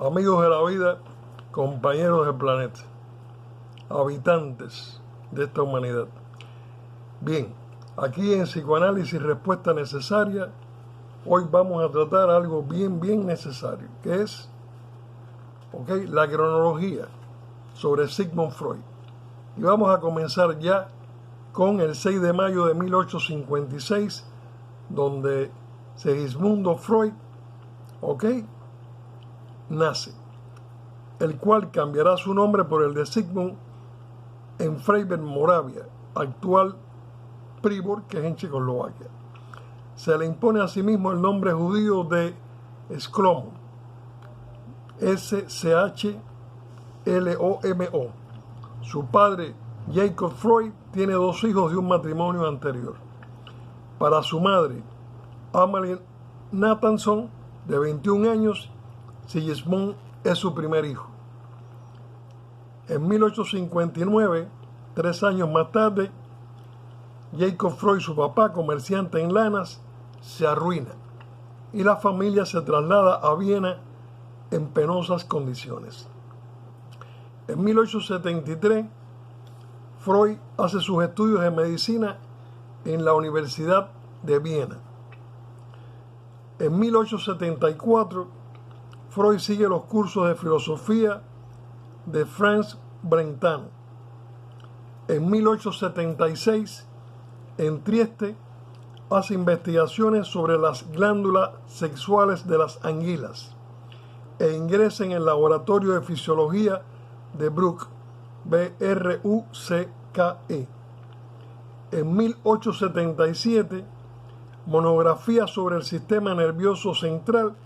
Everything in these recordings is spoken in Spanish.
Amigos de la vida, compañeros del planeta, habitantes de esta humanidad. Bien, aquí en Psicoanálisis Respuesta Necesaria, hoy vamos a tratar algo bien necesario, que es la cronología sobre Sigmund Freud. Y vamos a comenzar ya con el 6 de mayo de 1856, donde Sigismundo Freud, nace, el cual cambiará su nombre por el de Sigmund en Freiberg, Moravia, actual Pribor, que es en Checoslovaquia. Se le impone a sí mismo el nombre judío de Schlomo, S-C-H-L-O-M-O. Su padre, Jacob Freud, tiene 2 hijos de un matrimonio anterior. Para su madre, Amalie Nathanson, de 21 años, Sigismund es su primer hijo. En 1859, 3 años más tarde, Jacob Freud, su papá, comerciante en lanas, se arruina y la familia se traslada a Viena en penosas condiciones. En 1873, Freud hace sus estudios de medicina en la Universidad de Viena. En 1874, Freud sigue los cursos de filosofía de Franz Brentano. En 1876, en Trieste, hace investigaciones sobre las glándulas sexuales de las anguilas e ingresa en el laboratorio de fisiología de Bruck, B-R-U-C-K-E. En 1877, monografía sobre el sistema nervioso central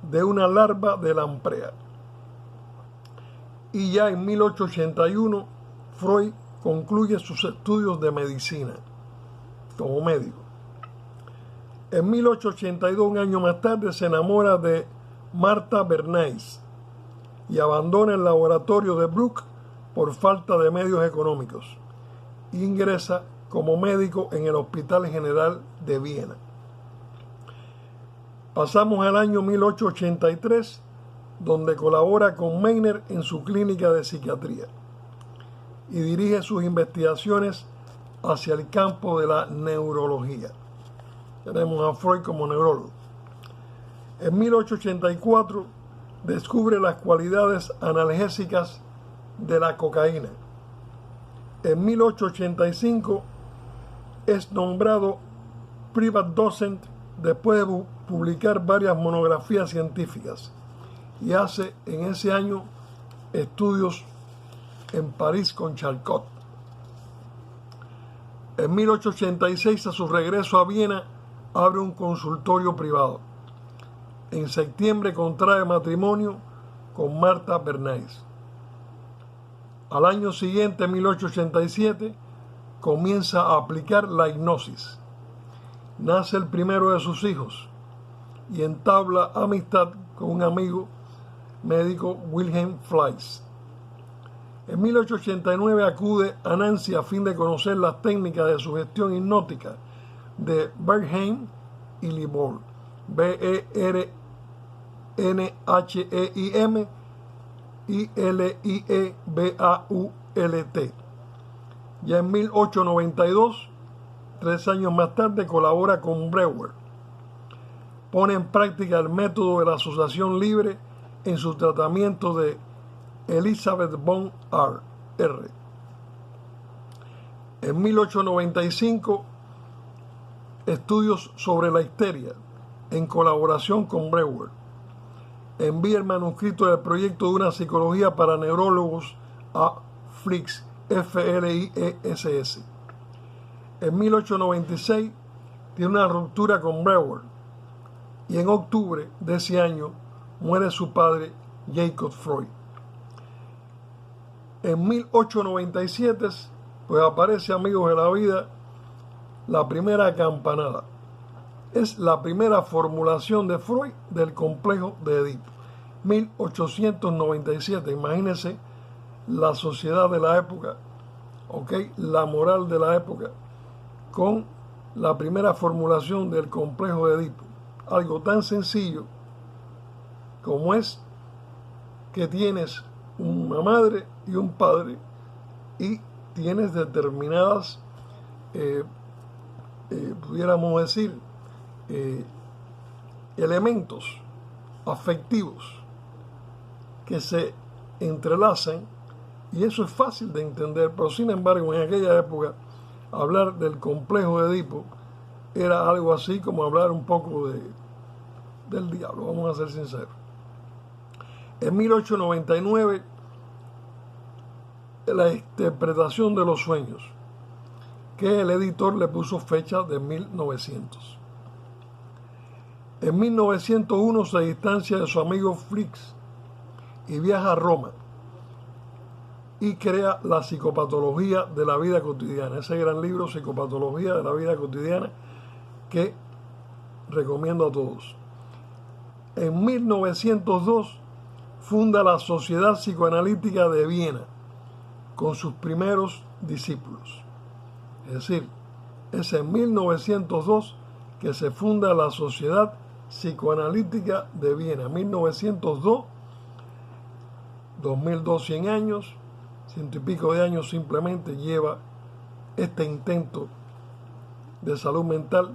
de una larva de lamprea. Y ya en 1881, Freud concluye sus estudios de medicina como médico. En 1882, un año más tarde, se enamora de Martha Bernays y abandona el laboratorio de Bruck por falta de medios económicos. Ingresa como médico en el Hospital General de Viena. Pasamos al año 1883, donde colabora con Meiner en su clínica de psiquiatría y dirige sus investigaciones hacia el campo de la neurología. Tenemos a Freud como neurólogo. En 1884 descubre las cualidades analgésicas de la cocaína. En 1885 es nombrado Privat Docent después de publicar varias monografías científicas y hace en ese año estudios en París con Charcot. En 1886, a su regreso a Viena, abre un consultorio privado. En septiembre contrae matrimonio con Martha Bernays. Al año siguiente, 1887, comienza a aplicar la hipnosis. Nace el primero de sus hijos y entabla amistad con un amigo médico, Wilhelm Fleiss. En 1889 acude a Nancy a fin de conocer las técnicas de sugestión hipnótica de Bernheim y Liebold, B-E-R-N-H-E-I-M y L-I-E-B-A-U-L-T. Ya en 1892, 3 años más tarde, colabora con Breuer. Pone en práctica el método de la asociación libre en su tratamiento de Elisabeth von R. En 1895, estudios sobre la histeria en colaboración con Breuer. Envía el manuscrito del proyecto de una psicología para neurólogos a Flix, F-L-I-E-S-S. En 1896 tiene una ruptura con Breuer y en octubre de ese año muere su padre, Jacob Freud. En 1897 pues aparece, amigos de la vida, la primera campanada. Es la primera formulación de Freud del complejo de Edipo. 1897, imagínense la sociedad de la época, la moral de la época, con la primera formulación del complejo de Edipo. Algo tan sencillo como es que tienes una madre y un padre y tienes determinadas, pudiéramos decir, elementos afectivos que se entrelazan, y eso es fácil de entender, pero sin embargo en aquella época hablar del complejo de Edipo era algo así como hablar un poco del diablo, vamos a ser sinceros. En 1899, la interpretación de los sueños, que el editor le puso fecha de 1900. En 1901 se distancia de su amigo Flix y viaja a Roma y crea la psicopatología de la vida cotidiana, ese gran libro Psicopatología de la vida cotidiana que recomiendo a todos. En 1902 funda la Sociedad Psicoanalítica de Viena con sus primeros discípulos. Es decir, es en 1902 que se funda la Sociedad Psicoanalítica de Viena. 1902, 2002, 100 años, ciento y pico de años simplemente lleva este intento de salud mental.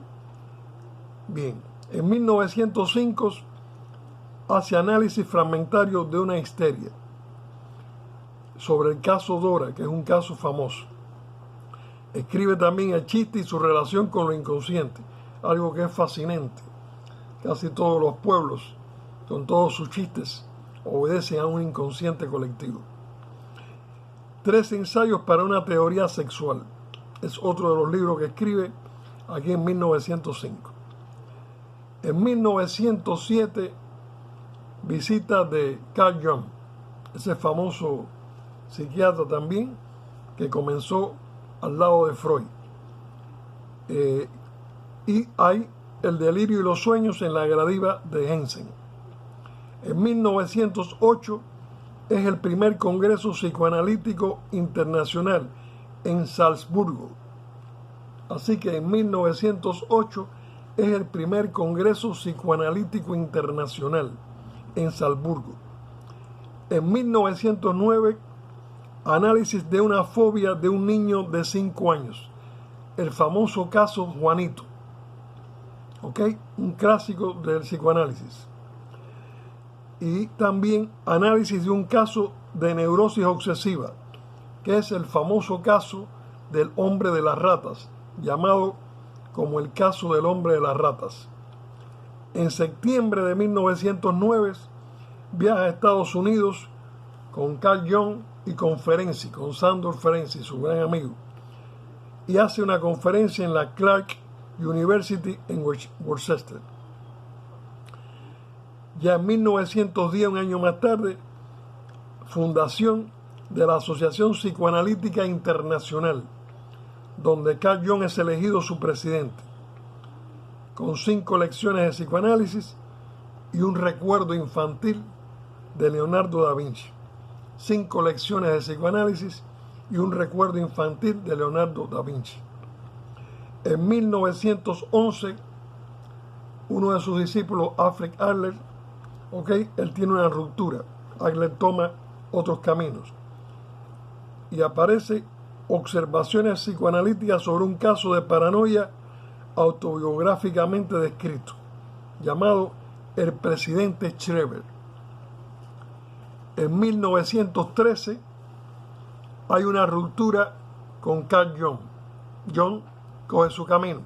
Bien, en 1905 hace análisis fragmentario de una histeria sobre el caso Dora, que es un caso famoso. Escribe también el chiste y su relación con lo inconsciente, algo que es fascinante. Casi todos los pueblos, con todos sus chistes, obedecen a un inconsciente colectivo. 3 ensayos para una teoría sexual. Es otro de los libros que escribe aquí en 1905. En 1907, visita de Carl Jung, ese famoso psiquiatra también, que comenzó al lado de Freud. Y hay el delirio y los sueños en la gradiva de Jensen. En 1908 es el primer Congreso Psicoanalítico Internacional en Salzburgo. Así que en 1908 es el primer Congreso Psicoanalítico Internacional en Salzburgo. En 1909, análisis de una fobia de un niño de 5 años. El famoso caso Juanito. ¿Ok? Un clásico del psicoanálisis. Y también análisis de un caso de neurosis obsesiva, que es el famoso caso del hombre de las ratas, llamado como el caso del hombre de las ratas. En septiembre de 1909 viaja a Estados Unidos con Carl Jung y con Ferenczi, con Sándor Ferenczi, su gran amigo, y hace una conferencia en la Clark University en Worcester. Ya en 1910, un año más tarde, fundación de la Asociación Psicoanalítica Internacional, donde Carl Jung es elegido su presidente, con 5 lecciones de psicoanálisis y un recuerdo infantil de Leonardo da Vinci. 5 lecciones de psicoanálisis y un recuerdo infantil de Leonardo da Vinci. En 1911, uno de sus discípulos, Alfred Adler, él tiene una ruptura. Adler toma otros caminos. Y aparece observaciones psicoanalíticas sobre un caso de paranoia autobiográficamente descrito, llamado El presidente Schreber. En 1913 hay una ruptura con Carl Jung. Jung coge su camino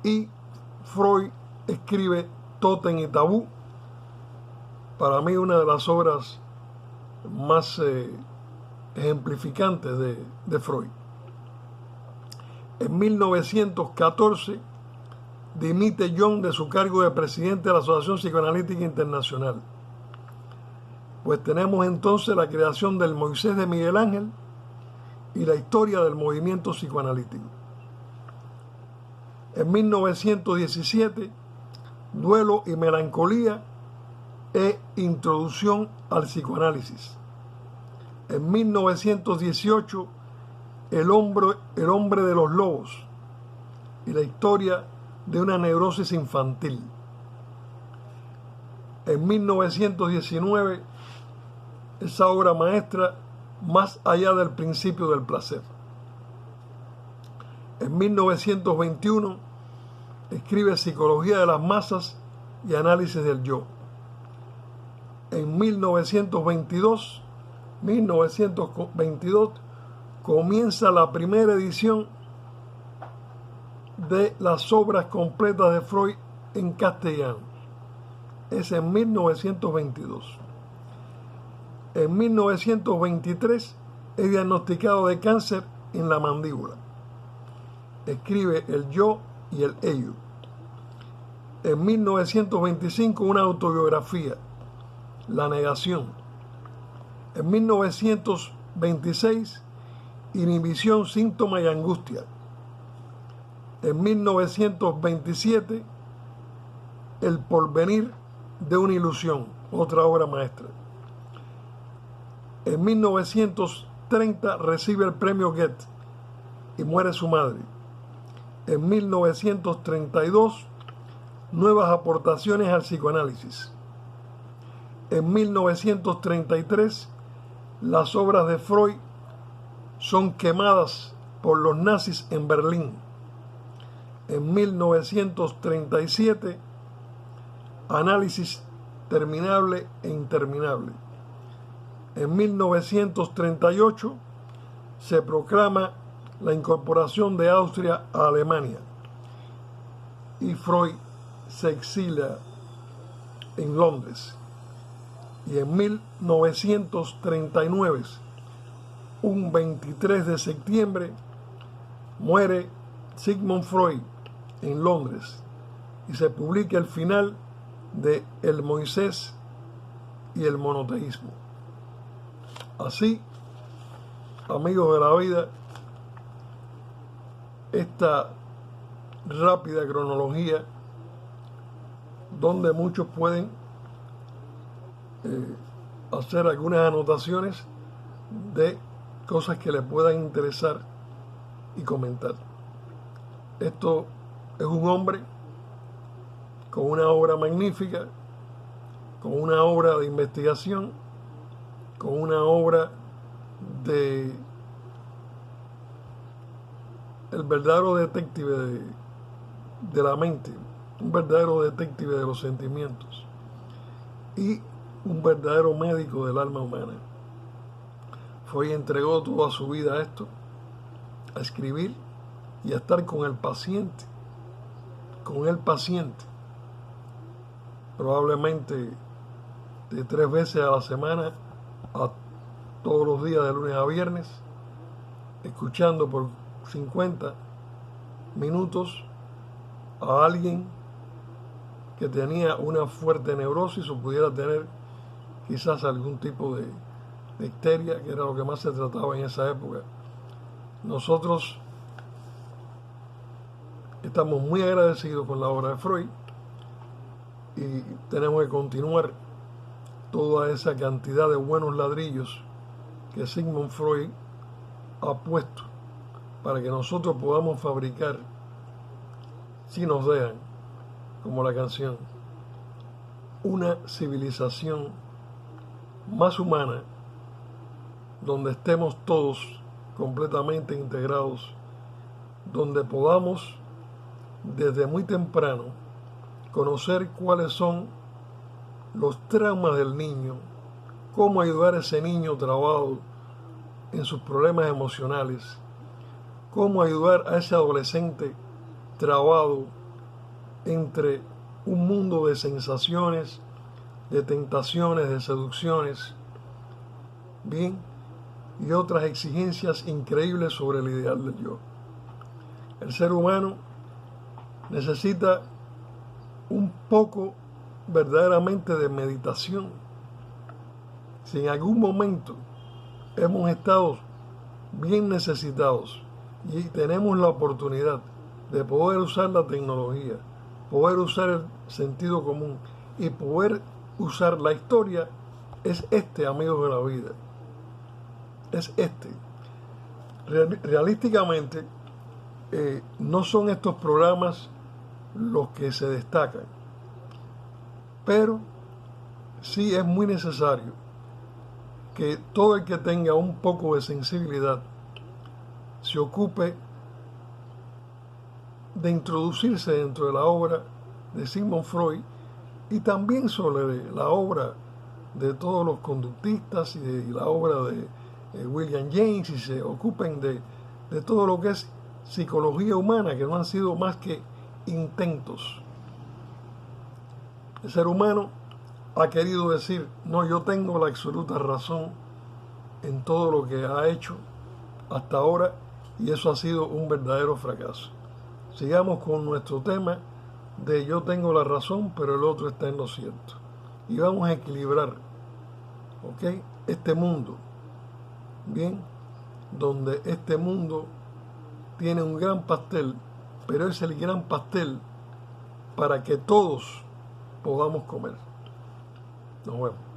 y Freud escribe Tótem y Tabú, para mí una de las obras más ejemplificantes de Freud. En 1914 dimite Jung de su cargo de presidente de la Asociación Psicoanalítica Internacional. Pues tenemos entonces la creación del Moisés de Miguel Ángel y la historia del movimiento psicoanalítico. En 1917, Duelo y melancolía e introducción al psicoanálisis. En 1918, el hombre de los lobos y la historia de una neurosis infantil. En 1919, esa obra maestra, Más allá del principio del placer. En 1921, escribe Psicología de las masas y análisis del yo. En 1922 comienza la primera edición de las obras completas de Freud en castellano. Es en 1922. En 1923 es diagnosticado de cáncer en la mandíbula. Escribe El yo y el ello. En 1925 una autobiografía, La negación. En 1926 Inhibición, síntoma y angustia. En 1927 El porvenir de una ilusión, otra obra maestra. En 1930 recibe el premio Goethe y muere su madre. En 1932, nuevas aportaciones al psicoanálisis. En 1933, las obras de Freud son quemadas por los nazis en Berlín. En 1937, análisis terminable e interminable. En 1938 se proclama la incorporación de Austria a Alemania y Freud se exilia en Londres. Y en 1939, un 23 de septiembre, muere Sigmund Freud en Londres y se publica el final de El Moisés y el monoteísmo. Así, amigos de la vida, esta rápida cronología donde muchos pueden hacer algunas anotaciones de cosas que les puedan interesar y comentar. Esto es un hombre con una obra magnífica, con una obra de investigación, con una obra de el verdadero detective de la mente, un verdadero detective de los sentimientos y un verdadero médico del alma humana. Freud entregó toda su vida a esto, a escribir y a estar con el paciente, probablemente de 3 veces a la semana, a todos los días de lunes a viernes, escuchando por 50 minutos a alguien que tenía una fuerte neurosis o pudiera tener quizás algún tipo de histeria, que era lo que más se trataba en esa época. Nosotros estamos muy agradecidos con la obra de Freud y tenemos que continuar toda esa cantidad de buenos ladrillos que Sigmund Freud ha puesto para que nosotros podamos fabricar, si nos dejan, como la canción, una civilización más humana, donde estemos todos completamente integrados, donde podamos desde muy temprano conocer cuáles son los traumas del niño, cómo ayudar a ese niño trabado en sus problemas emocionales, cómo ayudar a ese adolescente trabado entre un mundo de sensaciones, de tentaciones, de seducciones, bien, y otras exigencias increíbles sobre el ideal del yo. El ser humano necesita un poco verdaderamente de meditación. Si en algún momento hemos estado bien necesitados y tenemos la oportunidad de poder usar la tecnología, poder usar el sentido común y poder usar la historia, es amigos de la vida. Es realísticamente, no son estos programas los que se destacan, pero sí es muy necesario que todo el que tenga un poco de sensibilidad se ocupe de introducirse dentro de la obra de Sigmund Freud y también sobre la obra de todos los conductistas y la obra de William James, y se ocupen de todo lo que es psicología humana, que no han sido más que intentos. El ser humano ha querido decir, no, yo tengo la absoluta razón en todo lo que ha hecho hasta ahora, y eso ha sido un verdadero fracaso. Sigamos con nuestro tema de yo tengo la razón, pero el otro está en lo cierto. Y vamos a equilibrar, ¿ok?, este mundo, bien, donde este mundo tiene un gran pastel, pero es el gran pastel para que todos podamos comer. Nos vemos.